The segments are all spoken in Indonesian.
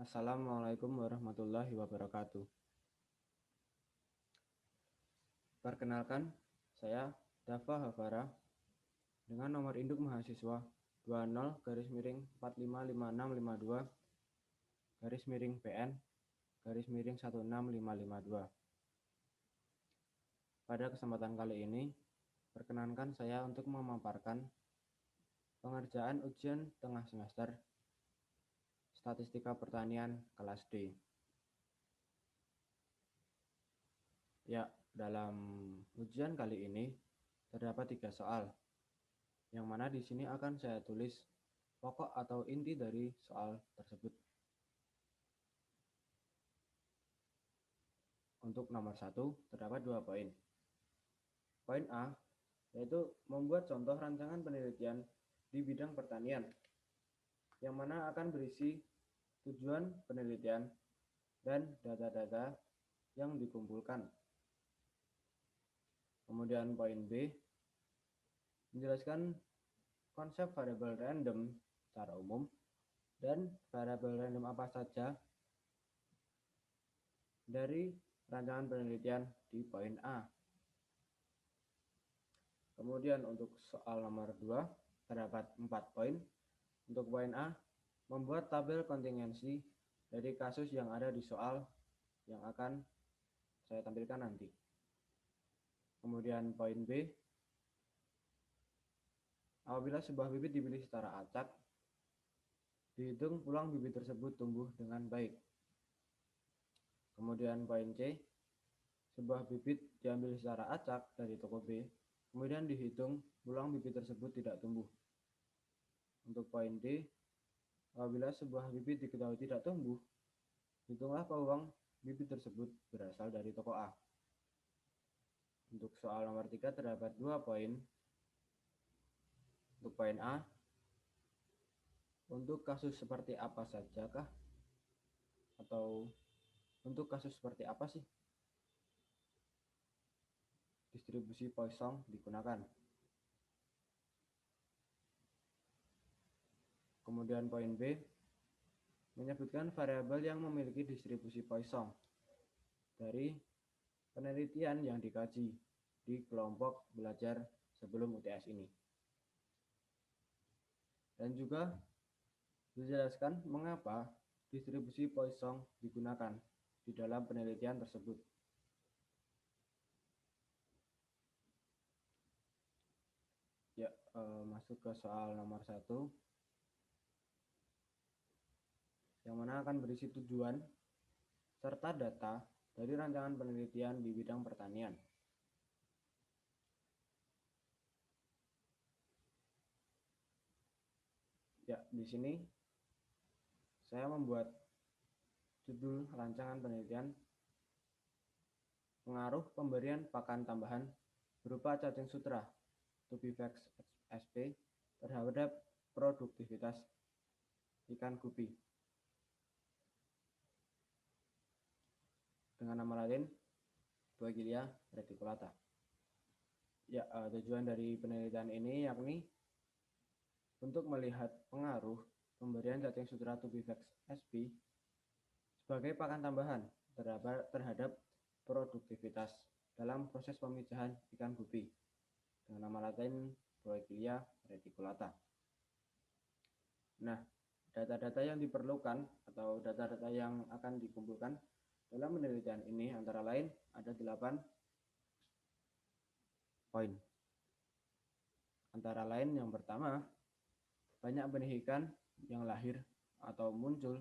Assalamualaikum warahmatullahi wabarakatuh. Perkenalkan, saya Dava Havara dengan nomor induk mahasiswa 20-45552-PN-1652. Pada kesempatan kali ini, perkenankan saya untuk memaparkan pengerjaan ujian tengah semester Statistika Pertanian kelas D. Ya, dalam ujian kali ini terdapat 3 soal, yang mana di sini akan saya tulis pokok atau inti dari soal tersebut. Untuk nomor 1 terdapat 2 poin. Poin A yaitu membuat contoh rancangan penelitian di bidang pertanian, yang mana akan berisi tujuan penelitian dan data-data yang dikumpulkan. Kemudian poin B menjelaskan konsep variabel random secara umum dan variabel random apa saja dari rancangan penelitian di poin A. Kemudian untuk soal nomor 2 terdapat 4 poin. Untuk poin A, membuat tabel kontingensi dari kasus yang ada di soal yang akan saya tampilkan nanti. Kemudian poin B, apabila sebuah bibit dipilih secara acak, dihitung peluang bibit tersebut tumbuh dengan baik. Kemudian poin C, sebuah bibit diambil secara acak dari toko B, kemudian dihitung peluang bibit tersebut tidak tumbuh. Untuk poin D, apabila sebuah bibit diketahui tidak tumbuh, hitunglah peluang bibit tersebut berasal dari toko A. Untuk soal nomor 3 terdapat 2 poin. Untuk poin A, untuk kasus seperti apa sajakah? Atau untuk kasus seperti apa sih distribusi Poisson digunakan? Kemudian poin B, menyebutkan variabel yang memiliki distribusi Poisson dari penelitian yang dikaji di kelompok belajar sebelum UTS ini. Dan juga dijelaskan mengapa distribusi Poisson digunakan di dalam penelitian tersebut. Ya, masuk ke soal nomor 1, yang mana akan berisi tujuan serta data dari rancangan penelitian di bidang pertanian. Ya, di sini saya membuat judul rancangan penelitian pengaruh pemberian pakan tambahan berupa cacing sutra Tubivax sp terhadap produktivitas ikan gupi dengan nama lain Buagilia reticulata. Ya, tujuan dari penelitian ini yakni untuk melihat pengaruh pemberian cacing sutra Tubivax sp sebagai pakan tambahan terhadap produktivitas dalam proses pemijahan ikan gupi dengan nama latin Buagilia reticulata. Nah, data-data yang diperlukan atau data-data yang akan dikumpulkan dalam penelitian ini antara lain ada 8 poin. Antara lain yang pertama, banyak benih ikan yang lahir atau muncul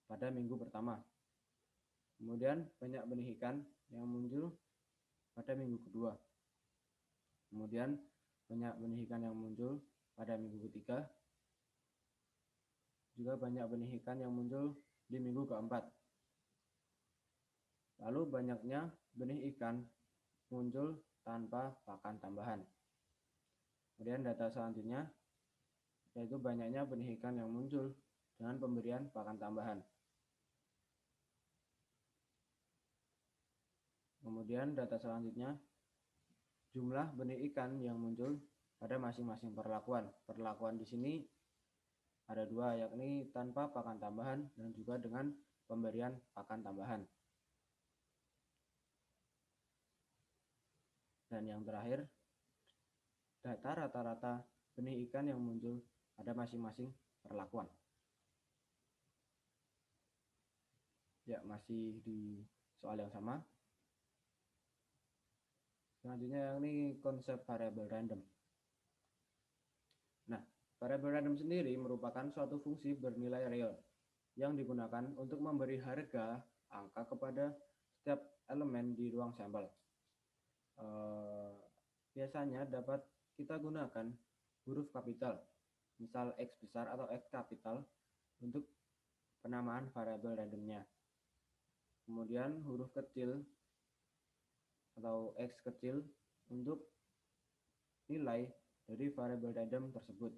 pada minggu pertama. Kemudian banyak benih ikan yang muncul pada minggu kedua. Kemudian banyak benih ikan yang muncul pada minggu ketiga. Juga banyak benih ikan yang muncul di minggu keempat. Lalu banyaknya benih ikan muncul tanpa pakan tambahan. Kemudian data selanjutnya yaitu banyaknya benih ikan yang muncul dengan pemberian pakan tambahan. Kemudian data selanjutnya jumlah benih ikan yang muncul pada masing-masing perlakuan. Perlakuan di sini Ada dua, yakni tanpa pakan tambahan dan juga dengan pemberian pakan tambahan. Dan yang terakhir, data rata-rata benih ikan yang muncul pada masing-masing perlakuan. Ya, masih di soal yang sama. Selanjutnya ini konsep variabel random. Nah, variabel random sendiri merupakan suatu fungsi bernilai real yang digunakan untuk memberi harga angka kepada setiap elemen di ruang sampel. Biasanya dapat kita gunakan huruf kapital, misal X besar atau X kapital untuk penamaan variabel randomnya. Kemudian huruf kecil atau X kecil untuk nilai dari variabel random tersebut.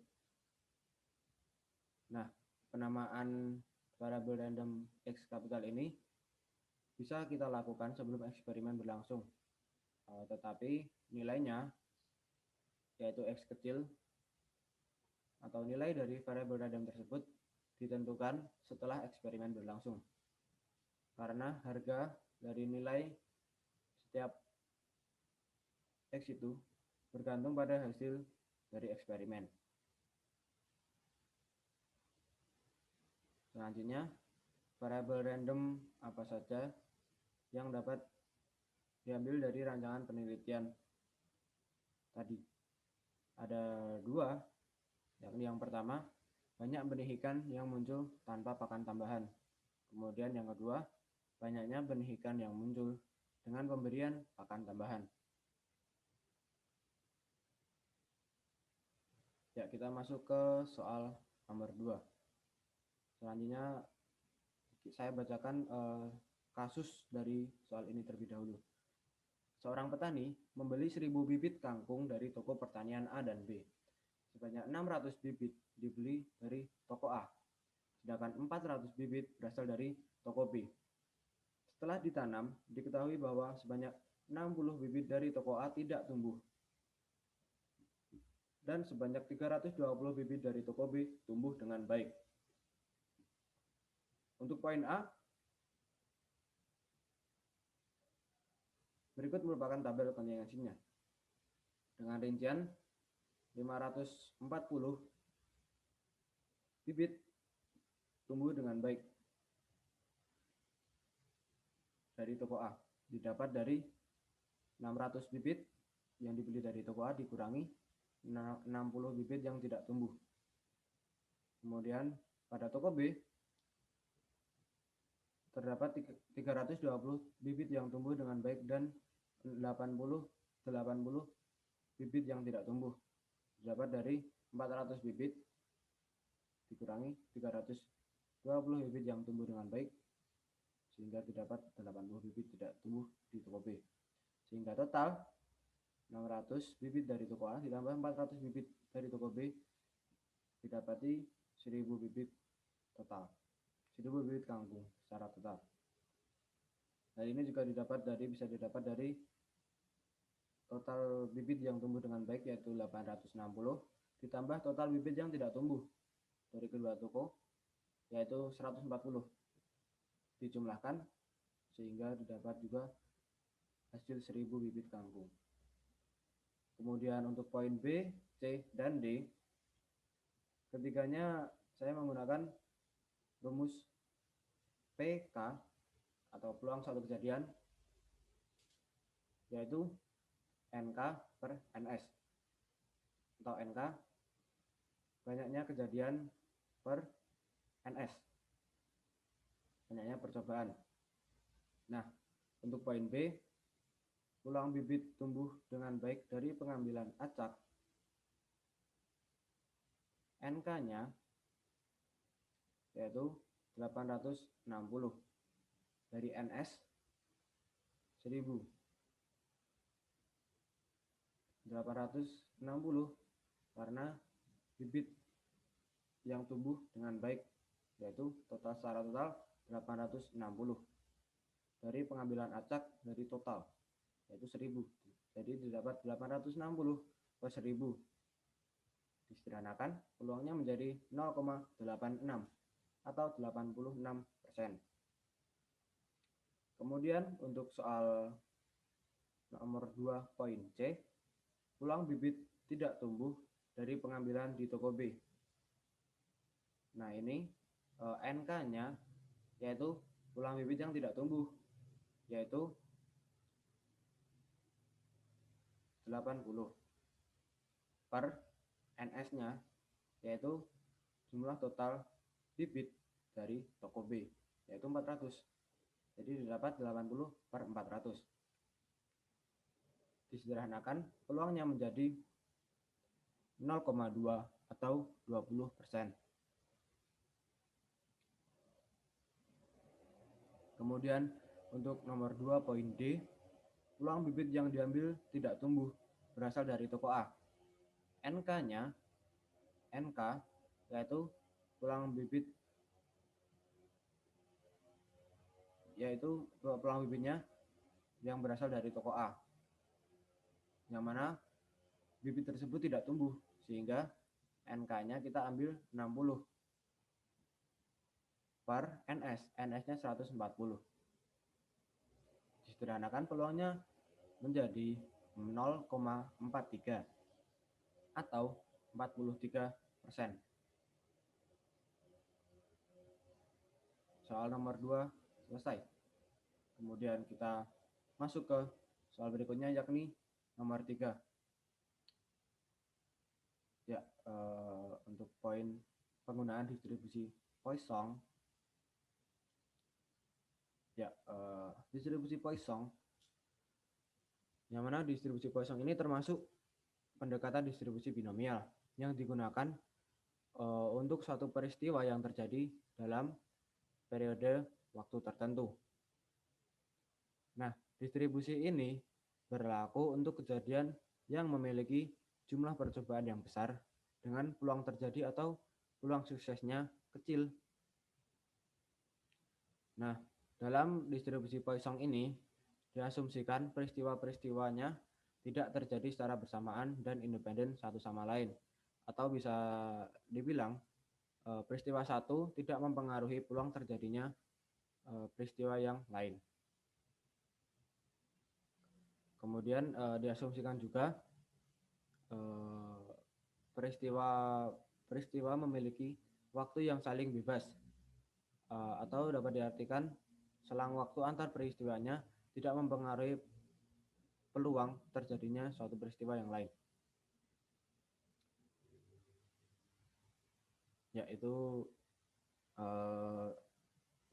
Nah, penamaan variabel random X kapital ini bisa kita lakukan sebelum eksperimen berlangsung. Tetapi nilainya, yaitu X kecil atau nilai dari variabel random tersebut, ditentukan setelah eksperimen berlangsung. Karena harga dari nilai setiap X itu bergantung pada hasil dari eksperimen. Selanjutnya, variabel random apa saja yang dapat diambil dari rancangan penelitian tadi. Ada dua, yakni yang pertama, banyak benih ikan yang muncul tanpa pakan tambahan. Kemudian yang kedua, banyaknya benih ikan yang muncul dengan pemberian pakan tambahan. Ya, kita masuk ke soal nomor 2. Selanjutnya saya bacakan kasus dari soal ini terlebih dahulu. Seorang petani membeli 1000 bibit kangkung dari toko pertanian A dan B. Sebanyak 600 bibit dibeli dari toko A, sedangkan 400 bibit berasal dari toko B. Setelah ditanam, diketahui bahwa sebanyak 60 bibit dari toko A tidak tumbuh, dan sebanyak 320 bibit dari toko B tumbuh dengan baik. Untuk poin A, berikut merupakan tabel kontingensinya. Dengan rincian 540 bibit tumbuh dengan baik dari toko A, didapat dari 600 bibit yang dibeli dari toko A dikurangi 60 bibit yang tidak tumbuh. Kemudian pada toko B terdapat 320 bibit yang tumbuh dengan baik dan 80 bibit yang tidak tumbuh. Dapat dari 400 bibit dikurangi 320 bibit yang tumbuh dengan baik, sehingga terdapat 80 bibit tidak tumbuh di toko B. Sehingga total 600 bibit dari toko A ditambah 400 bibit dari toko B didapati 1000 bibit total. 1000 bibit kangkung secara total. Nah, ini juga bisa didapat dari total bibit yang tumbuh dengan baik, yaitu 860, ditambah total bibit yang tidak tumbuh dari kedua toko, yaitu 140. Dijumlahkan sehingga didapat juga hasil 1000 bibit kangkung. Kemudian untuk poin B, C, dan D, ketiganya saya menggunakan rumus PK atau peluang suatu kejadian, yaitu NK per NS, atau NK banyaknya kejadian per NS, banyaknya percobaan. Nah, untuk poin B, peluang bibit tumbuh dengan baik dari pengambilan acak, NK-nya yaitu 860, dari NS 1000. 860 karena bibit yang tumbuh dengan baik, yaitu secara total 860 dari pengambilan acak dari total, yaitu 1000. Jadi didapat 860 per 1000. Disederhanakan, peluangnya menjadi 0,86 atau 86%. Kemudian untuk soal nomor 2 poin C, peluang bibit tidak tumbuh dari pengambilan di toko B. Nah, ini NK-nya yaitu peluang bibit yang tidak tumbuh, yaitu 80 per NS-nya yaitu jumlah total bibit dari toko B yaitu 400. Jadi didapat 80 per 400. Disederhanakan, peluangnya menjadi 0,2 atau 20%. Kemudian untuk nomor 2 poin D, peluang bibit yang diambil tidak tumbuh berasal dari toko A. NK-nya NK yaitu peluang bibit peluang bibitnya yang berasal dari toko A, yang mana bibit tersebut tidak tumbuh, sehingga NK-nya kita ambil 60 per NS-nya 140. Disederhanakan, peluangnya menjadi 0,43 atau 43%. Soal nomor 2 selesai. Kemudian kita masuk ke soal berikutnya, yakni nomor 3. Ya, untuk poin penggunaan distribusi Poisson. Ya, distribusi Poisson, yang mana distribusi Poisson ini termasuk pendekatan distribusi binomial yang digunakan untuk suatu peristiwa yang terjadi dalam periode waktu tertentu. Nah, distribusi ini berlaku untuk kejadian yang memiliki jumlah percobaan yang besar dengan peluang terjadi atau peluang suksesnya kecil. Nah, dalam distribusi Poisson ini diasumsikan peristiwa-peristiwanya tidak terjadi secara bersamaan dan independen satu sama lain, atau bisa dibilang peristiwa satu tidak mempengaruhi peluang terjadinya peristiwa yang lain. Kemudian diasumsikan juga peristiwa memiliki waktu yang saling bebas, atau dapat diartikan selang waktu antar peristiwanya tidak mempengaruhi peluang terjadinya suatu peristiwa yang lain, yaitu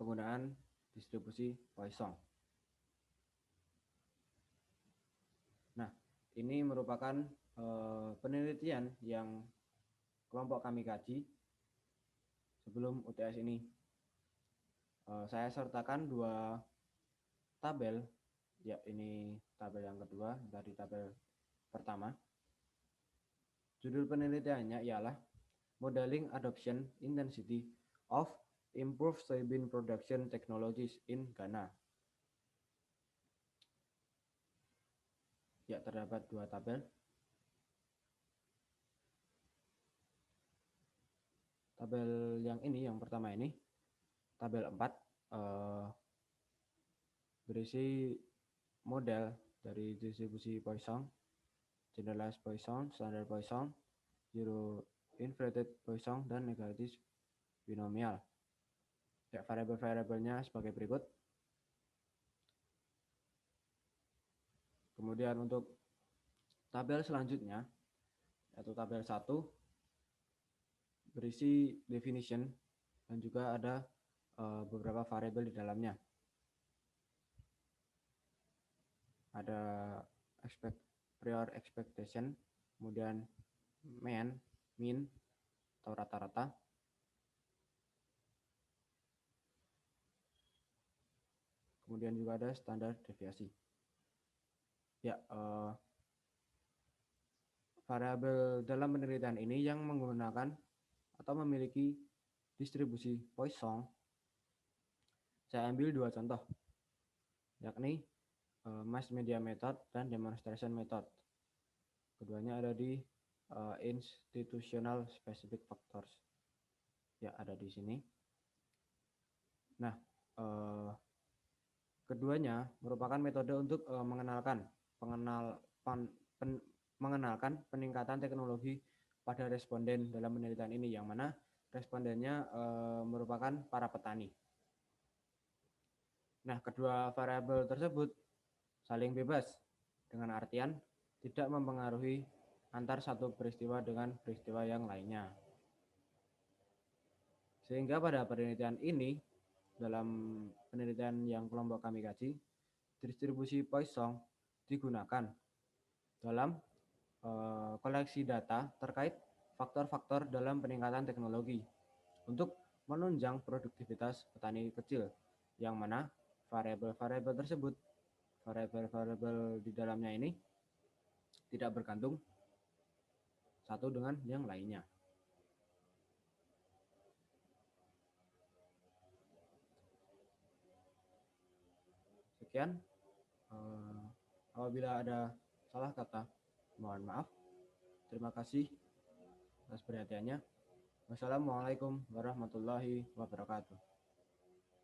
penggunaan distribusi Poisson. Nah, ini merupakan penelitian yang kelompok kami kaji sebelum UTS ini. Saya sertakan 2 tabel, ya ini tabel yang kedua dari tabel pertama. Judul penelitiannya ialah Modeling Adoption Intensity of Improved Soybean Production Technologies in Ghana. Ya, terdapat 2 tabel. Tabel yang ini, yang pertama ini, tabel 4, berisi model dari distribusi Poisson, generalized Poisson, standard Poisson, zero inverted Poisson, dan negatif binomial. Ya, variabel-variabelnya sebagai berikut. Kemudian untuk tabel selanjutnya, yaitu tabel 1, berisi definition dan juga ada beberapa variabel di dalamnya. Ada prior expectation, kemudian mean atau rata-rata, kemudian juga ada standar deviasi. Ya, variabel dalam penelitian ini yang menggunakan atau memiliki distribusi Poisson, saya ambil 2 contoh, yakni mass media method dan demonstration method. Keduanya ada di institutional specific factors. Ya, ada di sini. Nah, keduanya merupakan metode untuk mengenalkan peningkatan teknologi pada responden dalam penelitian ini, yang mana respondennya merupakan para petani. Nah, kedua variabel tersebut saling bebas, dengan artian tidak mempengaruhi antar satu peristiwa dengan peristiwa yang lainnya. Sehingga pada penelitian ini, dalam penelitian yang kelompok kami kaji, distribusi Poisson digunakan dalam koleksi data terkait faktor-faktor dalam peningkatan teknologi untuk menunjang produktivitas petani kecil, yang mana variabel-variabel tersebut, variabel-variabel di dalamnya ini tidak bergantung satu dengan yang lainnya. Sekian, apabila ada salah kata, mohon maaf. Terima kasih atas perhatiannya. Wassalamualaikum warahmatullahi wabarakatuh.